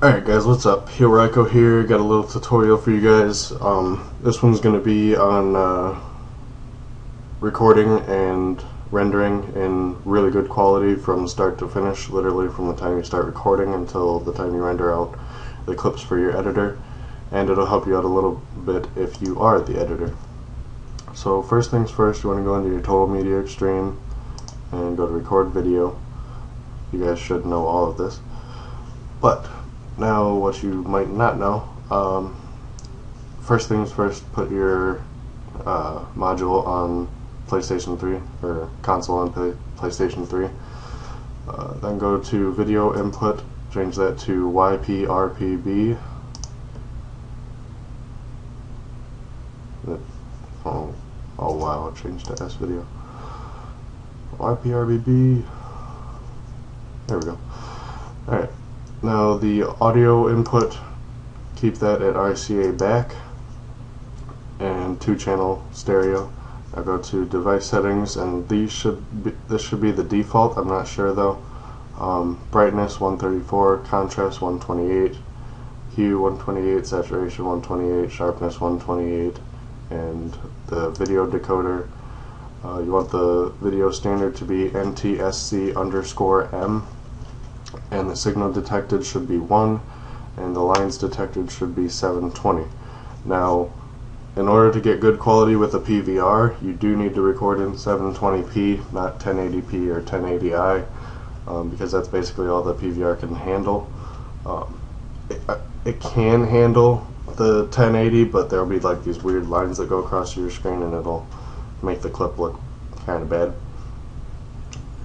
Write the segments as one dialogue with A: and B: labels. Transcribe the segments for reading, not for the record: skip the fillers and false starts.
A: Alright guys, what's up? Here, RyKo here. Got a little tutorial for you guys. This one's going to be on recording and rendering in really good quality from start to finish, literally from the time you start recording until the time you render out the clips for your editor, and it'll help you out a little bit if you are the editor. So first things first, you want to go into your Total Media Extreme and go to Record Video. You guys should know all of this, but now what you might not know, first things first, put your module on PlayStation 3 or console on PlayStation 3. Then go to video input, change that to YPRPB. Oh wow, it changed to S video. YPRBB. There we go. Alright. Now the audio input, keep that at RCA back and 2-channel stereo. Now go to device settings, and this should be the default. I'm not sure though. Brightness 134, contrast 128, hue 128, saturation 128, sharpness 128, and the video decoder. You want the video standard to be NTSC_M. And the signal detected should be 1, and the lines detected should be 720. Now, in order to get good quality with a PVR, you do need to record in 720p, not 1080p or 1080i, because that's basically all the PVR can handle. It can handle the 1080, but there'll be like these weird lines that go across your screen, and it'll make the clip look kind of bad.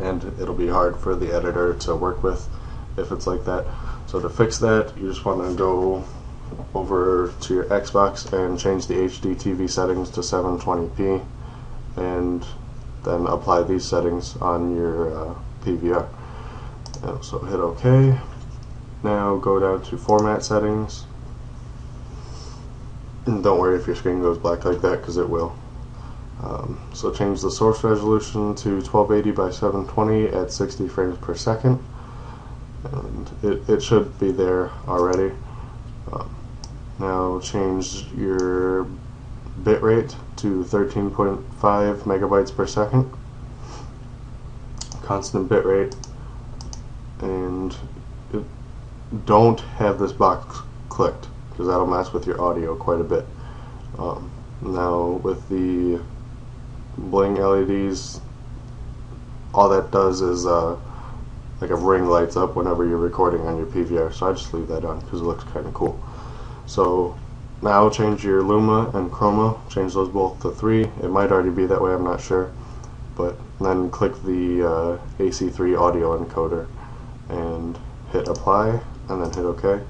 A: And it'll be hard for the editor to work with if it's like that. So to fix that, you just want to go over to your Xbox and change the HD TV settings to 720p, and then apply these settings on your PVR. So hit OK. Now go down to Format Settings, and don't worry if your screen goes black like that, because it will. So change the source resolution to 1280 by 720 at 60 frames per second, and it should be there already. Now change your bitrate to 13.5 megabytes per second, constant bitrate, and don't have this box clicked, because that'll mess with your audio quite a bit. Now with the bling LEDs, all that does is like a ring lights up whenever you're recording on your PVR, so I just leave that on because it looks kind of cool. So now change your Luma and Chroma, change those both to 3. It might already be that way, I'm not sure, but then click the AC3 audio encoder and hit apply, and then hit OK.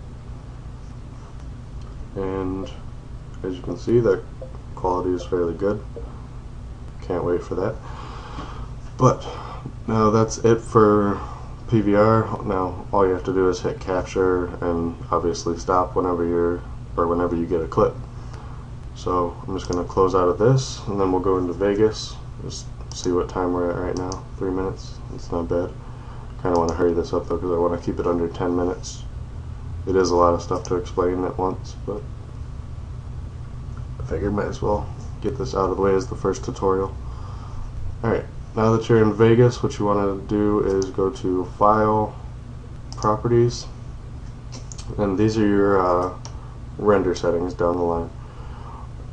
A: And as you can see, the quality is fairly good. Can't wait for that. But now that's it for PVR. Now all you have to do is hit capture and obviously stop whenever you get a clip. So I'm just going to close out of this, and then we'll go into Vegas. Just see what time we're at right now. 3 minutes. It's not bad. Kind of want to hurry this up though, because I want to keep it under 10 minutes. It is a lot of stuff to explain at once, but I figured might as well get this out of the way as the first tutorial. Alright, now that you're in Vegas, what you want to do is go to File, Properties, and these are your render settings down the line.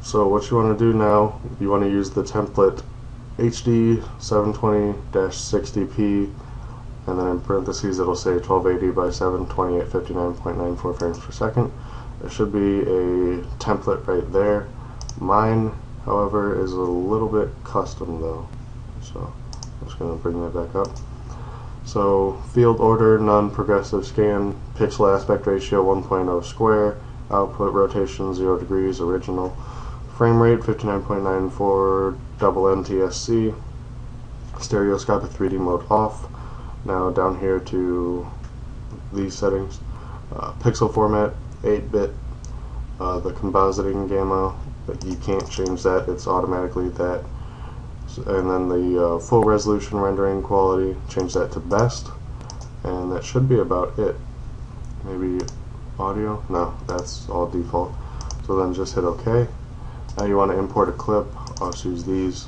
A: So what you want to do now, you want to use the template HD 720-60p, and then in parentheses it'll say 1280 by 720 at 59.94 frames per second. There should be a template right there. Mine, however, is a little bit custom though, so I'm just going to bring that back up. So field order, non-progressive scan, pixel aspect ratio 1.0 square, output rotation 0 degrees original, frame rate 59.94 double NTSC, stereoscopic 3D mode off. Now down here to these settings, pixel format 8-bit, the compositing gamma, but you can't change that, it's automatically that. And then the full resolution rendering quality, change that to best, and that should be about it. Maybe audio? No, that's all default. So then just hit OK. Now you want to import a clip. I'll just use these.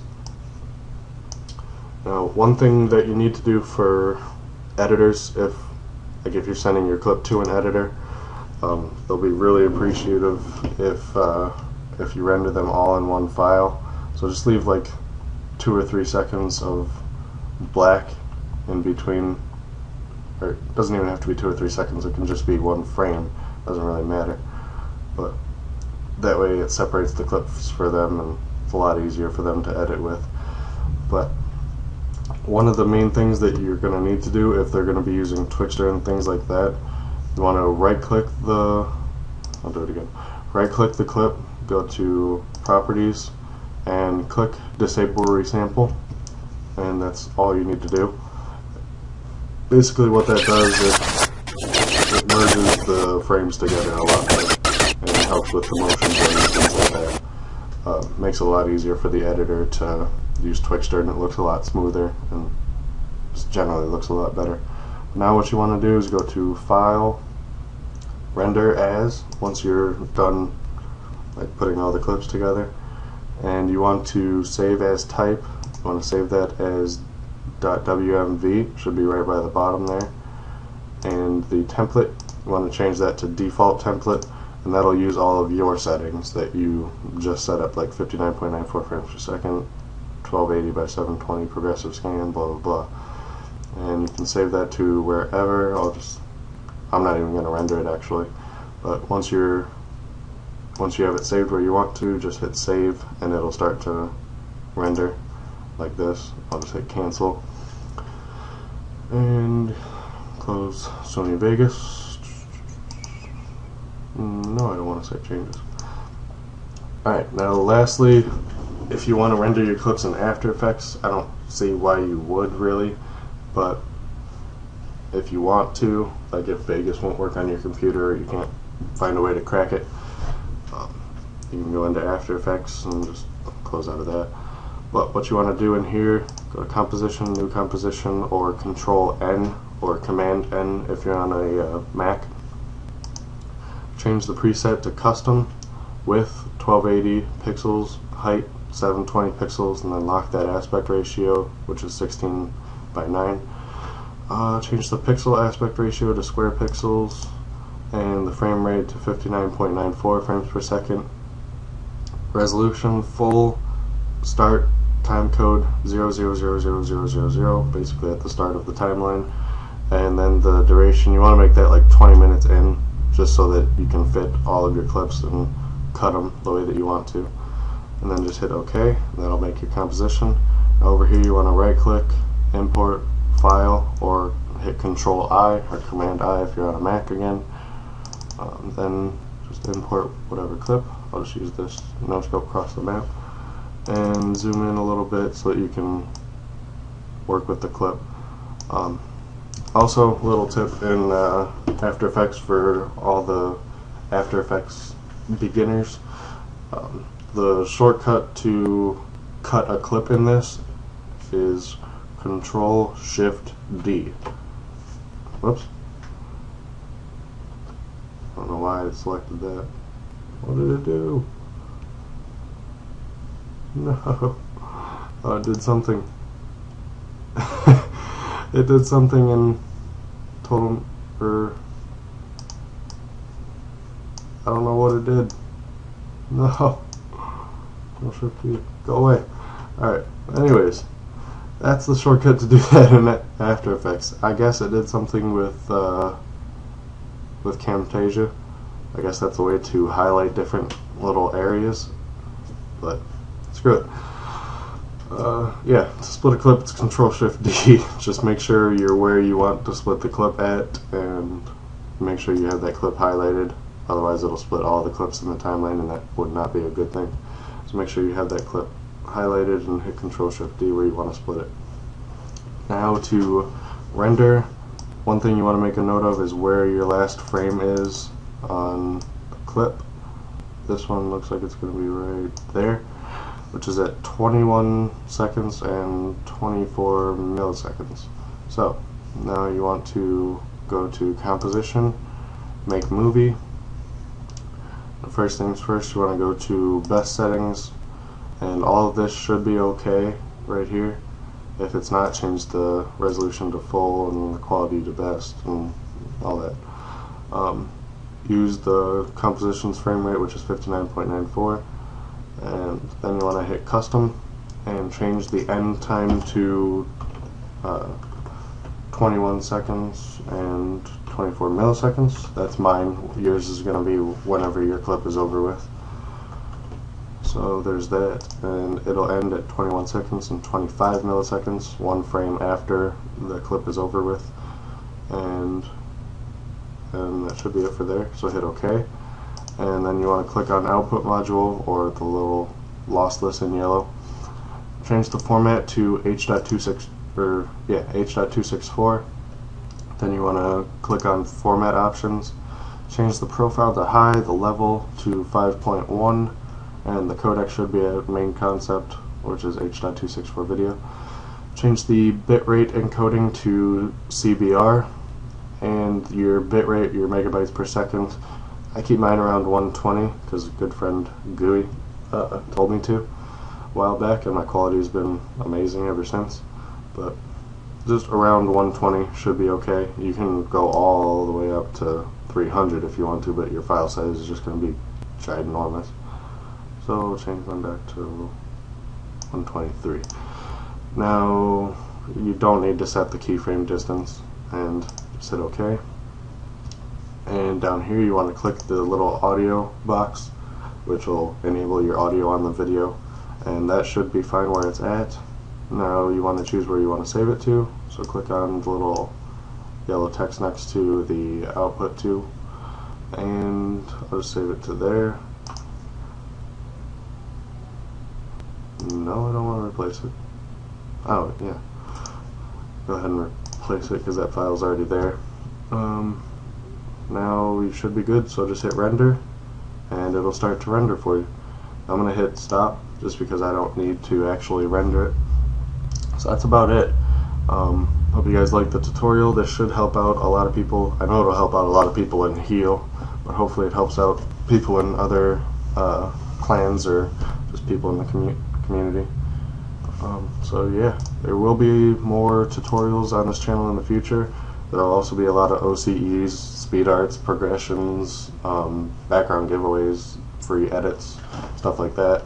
A: Now one thing that you need to do for editors, if you're sending your clip to an editor, they'll be really appreciative if you render them all in one file. So just leave like 2 or 3 seconds of black in between, or it doesn't even have to be 2 or 3 seconds, it can just be one frame, doesn't really matter, but that way it separates the clips for them and it's a lot easier for them to edit with. But one of the main things that you're going to need to do if they're going to be using Twitcher and things like that, you want to right-click the clip, go to Properties, and click Disable Resample, and that's all you need to do. Basically what that does is it merges the frames together a lot better, and it helps with the motion blur and things like that. Makes it a lot easier for the editor to use Twitcher, and it looks a lot smoother and just generally looks a lot better. Now what you want to do is go to File, Render As, once you're done like putting all the clips together, and you want to save as type. You want to save that as .wmv, should be right by the bottom there, and the template, you want to change that to default template, and that'll use all of your settings that you just set up, like 59.94 frames per second, 1280 by 720 progressive scan, blah blah blah. And you can save that to wherever. I'm not even going to render it actually, but once you have it saved where you want to, just hit save and it'll start to render like this. I'll just hit cancel and close Sony Vegas. No, I don't want to save changes. Alright, now lastly, if you want to render your clips in After Effects, I don't see why you would really, but if you want to, like if Vegas won't work on your computer or you can't find a way to crack it, you can go into After Effects and just close out of that. But what you want to do in here, go to Composition, New Composition, or Control N or Command N if you're on a Mac. Change the preset to Custom, width 1280 pixels, height 720 pixels, and then lock that aspect ratio, which is 16 by 9. Change the pixel aspect ratio to square pixels, and the frame rate to 59.94 frames per second. Resolution full, start time code 00000000, basically at the start of the timeline, and then the duration, you want to make that like 20 minutes in, just so that you can fit all of your clips and cut them the way that you want to. And then just hit OK, and that'll make your composition. Now over here you want to right click, import file, or hit Control I or Command I if you're on a Mac again. Then just import whatever clip. I'll just use this no scope across the map and zoom in a little bit so that you can work with the clip. Also, little tip in After Effects for all the After Effects beginners, the shortcut to cut a clip in this is Control Shift D. Whoops. I don't know why I selected that. What did it do? No. Oh, it did something. It did something in total, or I don't know what it did. No. No Shift D. Go away. Alright, anyways, that's the shortcut to do that in After Effects. I guess it did something with Camtasia. I guess that's a way to highlight different little areas, but screw it. Yeah, to split a clip, it's Control Shift D. Just make sure you're where you want to split the clip at, and make sure you have that clip highlighted. Otherwise, it'll split all the clips in the timeline, and that would not be a good thing. So make sure you have that clip highlighted and hit Control Shift D where you want to split it. Now to render, one thing you want to make a note of is where your last frame is on the clip. This one looks like it's going to be right there, which is at 21 seconds and 24 milliseconds. So now you want to go to Composition make movie. First things first, you want to go to best settings, and all of this should be okay right here. If it's not, change the resolution to full and the quality to best and all that. Use the compositions frame rate, which is 59.94, and then you want to hit custom and change the end time to 21 seconds and 24 milliseconds. That's mine. Yours is going to be whenever your clip is over with. So there's that, and it'll end at 21 seconds and 25 milliseconds, one frame after the clip is over with, and that should be it for there. So hit OK, and then you want to click on output module, or the little lossless in yellow. Change the format to H.264. Then you want to click on format options, change the profile to high, the level to 5.1, and the codec should be a main concept, which is H.264 video. Change the bitrate encoding to CBR, and your bitrate, your megabytes per second, I keep mine around 120 because a good friend Gooey told me to a while back, and my quality has been amazing ever since. But just around 120 should be okay. You can go all the way up to 300 if you want to, but your file size is just going to be ginormous. So change them back to 123. Now you don't need to set the keyframe distance, and just hit OK. And down here you want to click the little audio box, which will enable your audio on the video, and that should be fine where it's at. Now you want to choose where you want to save it to, so click on the little yellow text next to the output to, and I'll just save it to there. No, I don't want to replace it. Oh, yeah. Go ahead and replace it because that file's already there. Now you should be good, so just hit render, and it'll start to render for you. I'm going to hit stop just because I don't need to actually render it. So that's about it. Hope you guys liked the tutorial. This should help out a lot of people. I know it'll help out a lot of people in Heal, but hopefully it helps out people in other clans or just people in the community. So yeah, there will be more tutorials on this channel in the future. There will also be a lot of OCEs, speed arts, progressions, background giveaways, free edits, stuff like that.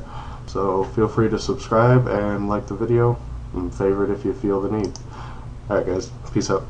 A: So feel free to subscribe and like the video, and favorite if you feel the need. Alright guys, peace out.